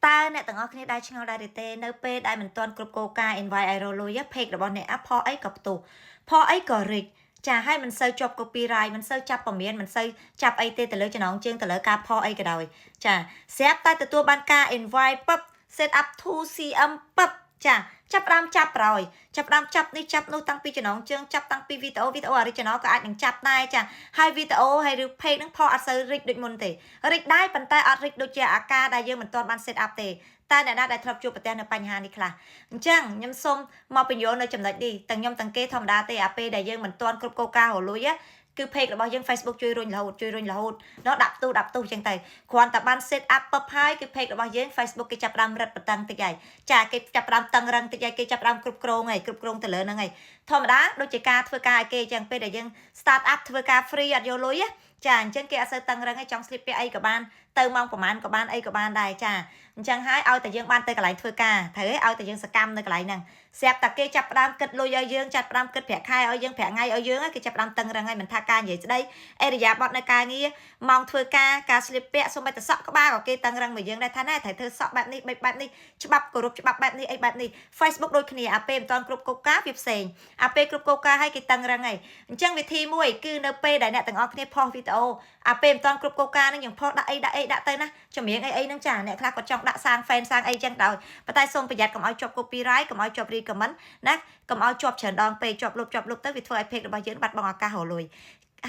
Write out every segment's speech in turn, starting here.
ตาเนี่ยต่างออกนี่ได้ช่างได้เตเนเป้ได้เหมือนตอนกรุบโกกาเอ็นไวไอโรโลยเพกระบอเนี่ยพอไอ้กับตูพอไอ้ก่อริกจะให้มันเซอร์จบกปีไรมันเซอร์จับปอมเมียนมันเซอร์จับไอเตแต่เลยจะน้องเจียงแต่เลยกาพอไอ้กระดอยจ้ะเสียบใต้แต่ตัวบันกาเอ็นไวปั๊บเซตอัพทูซีอัมปั๊บจ้ะจับรำจับรอยจับรำจับนี่จับนู่ตั้งปีจะน้องเจียงจับตั้งปีวิดีโออะไรจะน้องก็อาจยังจับได้จ้ะให้วิดีโอให้ดูเพลงนั่งพออัดเซอร์ริกดุดมุนเตริกได้ปันแต่อัดริกดุจอาการได้เยอะเหมือนตอนบันเซตอัพเตแต่เนี่ยได้ทรับจูประเทศในปัญหานี้ค่ะจังยำส้มมาเป็นโยนในจำนวนดีตั้งยำตั้งเกธรรมดาเตะเปได้ยังเหมือนตอนกรุบโกกาหัวลุยอะคือเพจរបស់យើង Facebook ជួយរុញរហូតnóដាក់ទូចឹងទៅគ្រាន់តែបាន set up ពឹបហើយគឺ page របស់យើង Facebook គេចាប់ផ្ដើមរឹតបន្តឹងតិចហើយចាគេចាប់ផ្ដើមតឹងរឹងតិចហើយគេចាប់ផ្ដើមគ្រប់គ្រងទៅលើហ្នឹងហើយធម្មតាដូចជាការធ្វើការឲ្យគេចឹងពេលដែលយើង start up ធ្វើការ free អត់យកលុយចាអញ្ចឹងគេអត់សូវតឹងរឹងឲ្យចង់ slip ពាក្យអីក៏បានទៅម៉ោងប្រហែលក៏បានអីក៏បានដែរចាអញ្ចឹងហើយឲ្យតែយើងបានទៅកន្លែងធ្វើការត្រូវឲ្យតែយើងសកម្មនៅកន្លែងហ្នឹងស្រាប់តែគេចាប់ផ្ដើមគិតលុយឲ្យយើងចាប់ផ្ដើមគិតប្រាក់ខែឲ្យយើងប្រាក់ថ្ងៃឲ្យយើងគេចាប់ផ្ដើមតឹងរឹងឲ្យមិនថាការនិយាយស្ដីអេរយាបត់នៅការងារម៉ោងធ្វើការ slip ពាក្យសូម្បីតែសក់ក្បាលក៏គេតឹងរឹងមកយើងដែរថាណែត្រូវធ្វើសក់បែបនេះបែបនេះច្បាប់គោរពច្បាប់បែបនេះអីបែបនេះ Facebook ដូចគ្នាអាពេលមិនតាន់គ្រប់កូកាវាផ្សេងអាពេលគ្រប់កូកាឲ្យគេតឹងរឹងហើយអញ្ចឹងវិធីមួយគឺនៅពេលដែលអ្នកទាំងអស់គ្នាផុសវីដេអូអាពេលមិនតាន់គ្រប់កូកានឹងយើងផុសដាក់អីដាក់ទៅណាចម្រៀងអីហ្នឹងចាអ្នកខ្លះគាត់ចង់ដាក់សាង fan សាងអីចឹងដោយប៉ុន្តែសូមប្រយ័ត្នកុំឲ្យជាប់ copyright កុំឲ្យជាប់ recommend ណាកុំឲ្យជាប់ច្រើនដងពេកជាប់លុបទៅវាធ្វើឲ្យ page របស់យើងបាត់បង់ឱកាសរលួយ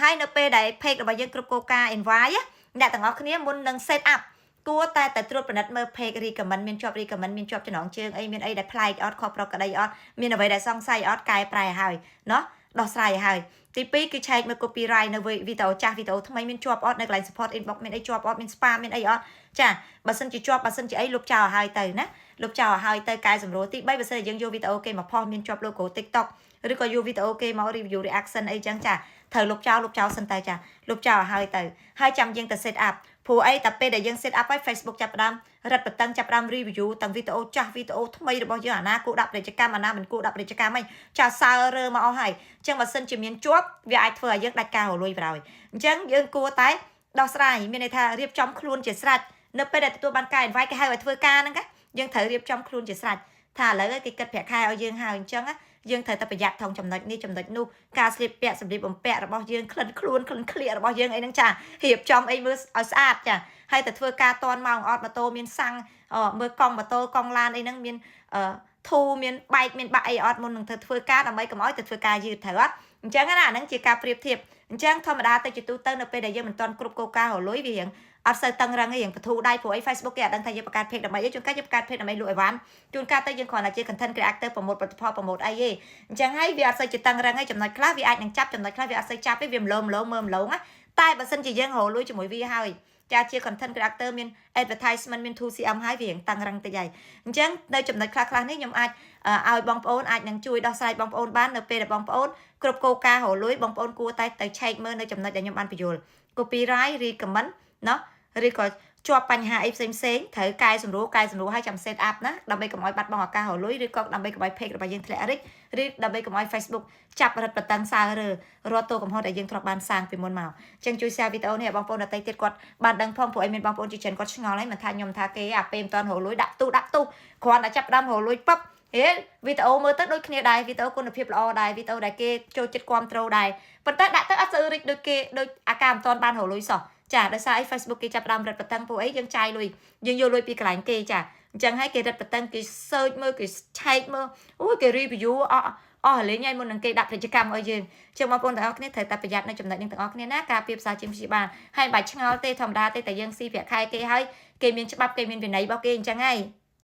ហើយនៅពេលដែល page របស់យើងគ្រប់កូកា invite អ្នកទាំងអស់គ្នាមុននឹង set up គួរតែត្រួតពិនិត្យមើល page recommend មានជាប់ recommend មានជាប់ចំណងជើងអីមានអីដែលប្លែកអត់ខុសប្រក្រតីអត់មានអ្វីដែលសង្ស័យអត់កែប្រែឲ្យណោះដោះស្រាយឲ្យទី2គឺឆែកមើល copyright នៅវីដេអូចាស់វីដេអូថ្មីមានជាប់អត់នៅកន្លែង support inbox មានអីជាប់អត់មាន spam មានអីអត់ចាបើសិនជាជាប់បើសិនជាអីលុបចោលឲ្យទៅណាលុបចោលឲ្យទៅកែសម្រួលទី3បើសិនជាយើងយកវីដេអូគេមកផុសមានជាប់ logo TikTok ឬក៏យកវីដេអូគេមក review reaction អីចឹងចាត្រូវលុបចោលសិនទៅចាលុបចោលឲ្យទៅហើយចាំយើងទៅ set up ព្រោះអីតែពេលដែលយើង set up ហើយ Facebook ចាប់ផ្ដើមរឹតបន្តឹងចាប់ផ្ដើម review ទាំងវីដេអូចាស់វីដេអូថ្មីរបស់យើងអាណាគួរដាក់ពាណិជ្ជកម្មអាណាមិនគួរដាក់ពាណិជ្ជកម្មអីចាសើរើមកអស់ហើយអញ្ចឹងបើសិនជាមានជាប់វាអាចធ្វើឲ្យយើងដាច់ការរលួយប្រហើយអញ្ចឹងយើងគួរតែដោះស្រាយមានន័យថារៀបចំខ្លួនជាស្រេចនៅពេលដែលទទួលបានការ invite គេហៅឲ្យធ្វើការហ្នឹងយើងត្រូវរៀបចំខ្លួនជាស្រេចថាឥឡូវគេគិតប្រាក់ខែឲ្យយើងហើយអញ្ចឹងយើងត្រូវតែប្រយ័ត្នថងចំណុចនេះចំណុចនោះការស្លៀកពាក់សម្លៀកបំពាក់របស់យើងក្លិនខ្លួនក្លិនក្លៀករបស់យើងអីហ្នឹងចារៀបចំអីមើលឲ្យស្អាតចាហើយតែធ្វើការតនម៉ោងអត់ម៉ូតូមានសាំងមើលកង់ម៉ូតូកង់ឡានអីហ្នឹងមានធូមានបែកមានបាក់អីអត់មុននឹងធ្វើការដើម្បីកុំឲ្យទៅធ្វើការយឺតត្រូវអត់អញ្ចឹងណាអាហ្នឹងជាការប្រៀបធៀបអញ្ចឹងធម្មតាទៅជាទូទៅនៅពេលដែលយើងមិនទាន់គ្រប់កូការលុយវារៀងអត់សូវតឹងរឹងទេរៀងបធូរដៃព្រោះអី Facebook គេអត់ដឹងថាយើងបង្កើត page ដើម្បីអីជួនកាលយើងបង្កើត page ដើម្បីលក់អីវ៉ាន់ជួនកាលទៅយើងគ្រាន់តែជា content creator ប្រមូលផលិតផលប្រមូលអីទេអញ្ចឹងហើយវាអត់សូវជាតឹងរឹងទេចំណុចខ្លះវាអាចនឹងចាប់ចំណុចខ្លះវាអត់សូវចាប់ទេវាម្លងមើលម្លងណាតែបើសិនជាយើងរលួយជាមួយវាហើយចាជា content creator មាន advertisement មាន 2CM ហើយវារៀងតឹងរឹងតិចហើយអញ្ចឹងនៅចំណុចខ្លះនេះខ្ញុំអាចឲ្យបងប្អូនអាចនឹងជួយដោះស្រាយបងប្អូនបាននៅពេលដែលបងប្អូនគ្រប់កូការលួយបងប្អូនគួរតែទៅឆែកមើលនៅចំណុចដែលខ្ញុំបានបញ្យល់ copyright recommend ណោះឬក៏ជាប់បញ្ហាអីផ្សេងត្រូវកែសម្រួលឲ្យចាំ set up ណាដើម្បីកុំឲ្យបាត់បង់ឱកាសរលួយឬក៏ដើម្បីកុំឲ្យ page របស់យើងធ្លាក់រិចឬដើម្បីកុំឲ្យ Facebook ចាប់រឹតបន្តឹងសើរើរត់តួកំហុសដែលយើងធ្លាប់បានសាងពីមុនមកអញ្ចឹងជួយ share វីដេអូនេះឲ្យបងប្អូនដទៃទៀតគាត់បានដឹងផងព្រោះឲ្យមានបងប្អូនជាច្រើនគាត់ឆ្ងល់ហើយមិនថាខ្ញុំថាគេអាពេលមិនតាន់រលួយដាក់ទូគ្រាន់តែចាប់ផ្ដើមរលួយពឹបវីដេអូមើលទៅដូចគ្នាដែរវីដេអូគុណភាពល្អដែរវីដេអូដែលគេចូលចិត្តគាំទ្រដែរប៉ុន្តែដាក់ទៅអត់សូវរីកដូចគេដូចអាការមិនតាន់បានរលួយសោះចាដោយសារអី Facebook គេចាប់ផ្ដើមរឹតបន្តឹងពួកអីយើងចាយលុយយើងយកលុយពីកន្លែងគេចាអញ្ចឹងហើយគេរឹតបន្តឹងគេ search មើលគេឆែកមើលអូយគេ review អស់លេងហើយមុននឹងគេដាក់ពាណិជ្ជកម្មឲ្យយើងអញ្ចឹងបងប្អូនទាំងអស់គ្នាត្រូវតែប្រយ័ត្ននៅចំណុចនេះទាំងអស់គ្នាណាការពីភាសាជាងព្យាបាលហើយមិនបាច់ឆ្ងល់ទេធម្មតាទេតែយើងស៊ីប្រាក់ខែគេហើយគេមានច្បាប់គេមានវិន័យរបស់គេអញ្ចឹងហើយ